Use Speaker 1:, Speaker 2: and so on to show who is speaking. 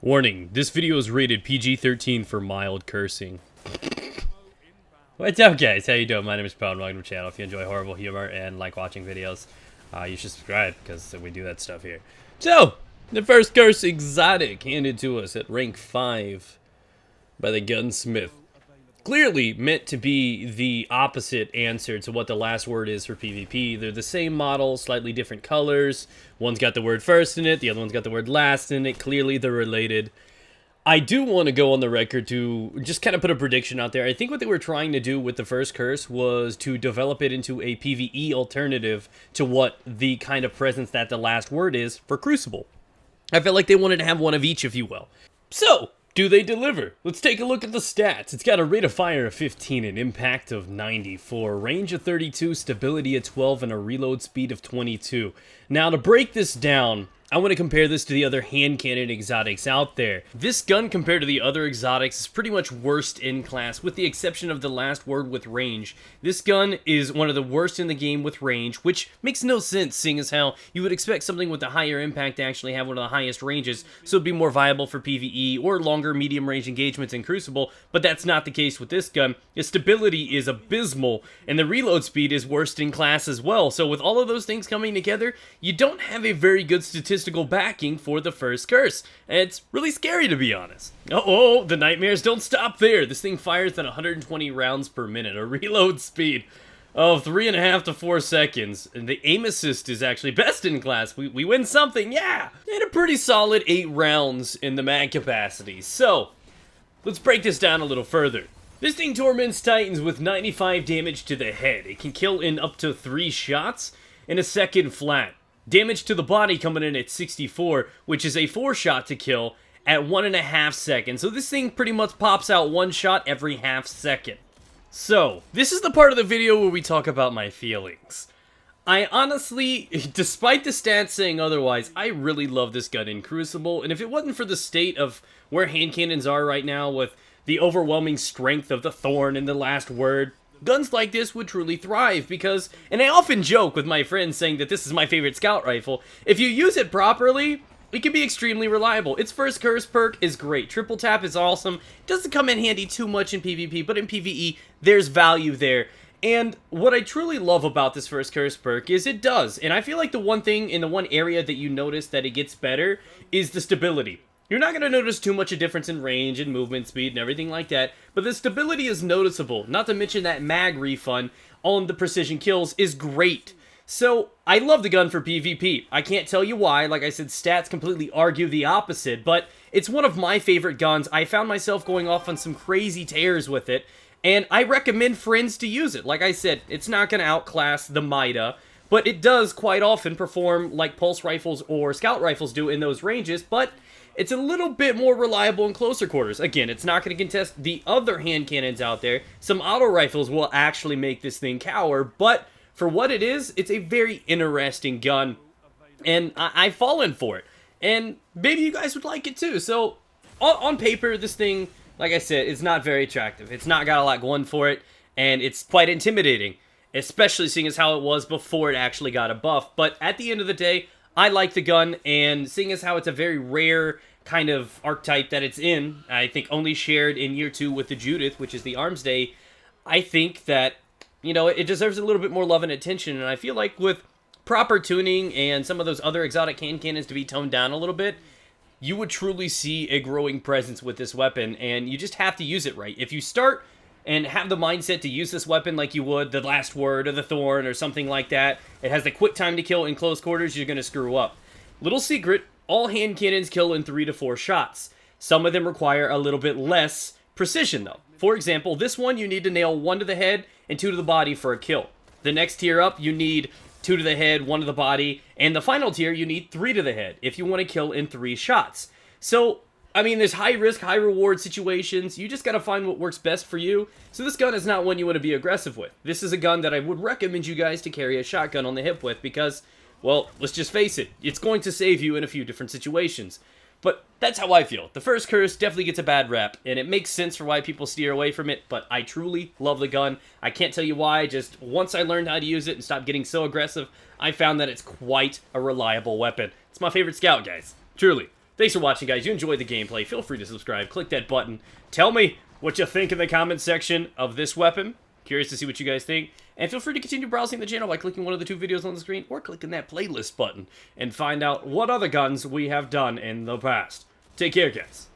Speaker 1: Warning, this video is rated PG-13 for mild cursing. What's up, guys? How you doing? My name is Paul and welcome to the channel. If you enjoy horrible humor and like watching videos, you should subscribe because we do that stuff here. So, the first curse exotic handed to us at rank 5 by the gunsmith. Clearly meant to be the opposite answer to what the last word is for PvP. They're the same model, slightly different colors. One's got the word first in it, the other one's got the word last in it. Clearly they're related. I do want to go on the record to just kind of put a prediction out there. I think what they were trying to do with the first curse was to develop it into a PvE alternative to what the kind of presence that the last word is for Crucible. I felt like they wanted to have one of each, if you will. So, do they deliver? Let's take a look at the stats. It's got a rate of fire of 15, an impact of 94, range of 32, stability of 12, and a reload speed of 22. Now, to break this down, I want to compare this to the other hand cannon exotics out there. This gun compared to the other exotics is pretty much worst in class, with the exception of the last word with range. This gun is one of the worst in the game with range, which makes no sense, seeing as how you would expect something with a higher impact to actually have one of the highest ranges, so it'd be more viable for PvE or longer medium range engagements in Crucible, but that's not the case with this gun. The stability is abysmal, and the reload speed is worst in class as well, so with all of those things coming together, you don't have a very good statistical backing for the first curse, and it's really scary, to be honest. Oh, the nightmares don't stop there. This thing fires at 120 rounds per minute, a reload speed of 3.5 to 4 seconds, and the aim assist is actually best in class. We win something, yeah! And a pretty solid 8 rounds in the mag capacity. So, let's break this down a little further. This thing torments Titans with 95 damage to the head. It can kill in up to 3 shots in a second flat. Damage to the body coming in at 64, which is a 4-shot to kill at 1.5 seconds. So this thing pretty much pops out 1 shot every half second. So, this is the part of the video where we talk about my feelings. I honestly, despite the stats saying otherwise, I really love this gun in Crucible, and if it wasn't for the state of where hand cannons are right now with the overwhelming strength of the Thorn and the last word, guns like this would truly thrive because, and I often joke with my friends saying that this is my favorite scout rifle, if you use it properly, it can be extremely reliable. Its first curse perk is great. Triple tap is awesome. It doesn't come in handy too much in PvP, but in PvE, there's value there. And what I truly love about this first curse perk is it does, and I feel like the one thing in the one area that you notice that it gets better is the stability. You're not going to notice too much a difference in range and movement speed and everything like that, but the stability is noticeable, not to mention that mag refund on the precision kills is great. So, I love the gun for PvP. I can't tell you why, like I said, stats completely argue the opposite, but it's one of my favorite guns. I found myself going off on some crazy tears with it, and I recommend friends to use it. Like I said, it's not going to outclass the Mida, but it does quite often perform like pulse rifles or scout rifles do in those ranges, but it's a little bit more reliable in closer quarters. Again, it's not going to contest the other hand cannons out there. Some auto rifles will actually make this thing cower, but for what it is, it's a very interesting gun, and I've fallen for it. And maybe you guys would like it too. So, on paper, this thing, like I said, is not very attractive. It's not got a lot going for it, and it's quite intimidating, especially seeing as how it was before it actually got a buff. But at the end of the day, I like the gun, and seeing as how it's a very rare kind of archetype that it's in, I think only shared in year 2 with the Judith, which is the Arms Day, I think that, you know, it deserves a little bit more love and attention, and I feel like with proper tuning and some of those other exotic hand cannons to be toned down a little bit, you would truly see a growing presence with this weapon, and you just have to use it right. If you start and have the mindset to use this weapon like you would the last word or the Thorn or something like that, it has the quick time to kill in close quarters, you're going to screw up. Little secret, all hand cannons kill in 3 to 4 shots. Some of them require a little bit less precision though. For example, this one you need to nail 1 to the head and 2 to the body for a kill. The next tier up you need 2 to the head, 1 to the body, and the final tier you need 3 to the head if you want to kill in 3 shots. So, I mean, there's high risk, high reward situations. You just gotta find what works best for you. So this gun is not one you want to be aggressive with. This is a gun that I would recommend you guys to carry a shotgun on the hip with because, well, let's just face it, it's going to save you in a few different situations. But that's how I feel. The first curse definitely gets a bad rap, and it makes sense for why people steer away from it, but I truly love the gun. I can't tell you why, just once I learned how to use it and stopped getting so aggressive, I found that it's quite a reliable weapon. It's my favorite scout, guys. Truly. Thanks for watching, guys. You enjoyed the gameplay. Feel free to subscribe. Click that button. Tell me what you think in the comment section of this weapon. Curious to see what you guys think. And feel free to continue browsing the channel by clicking one of the 2 videos on the screen or clicking that playlist button and find out what other guns we have done in the past. Take care, guys.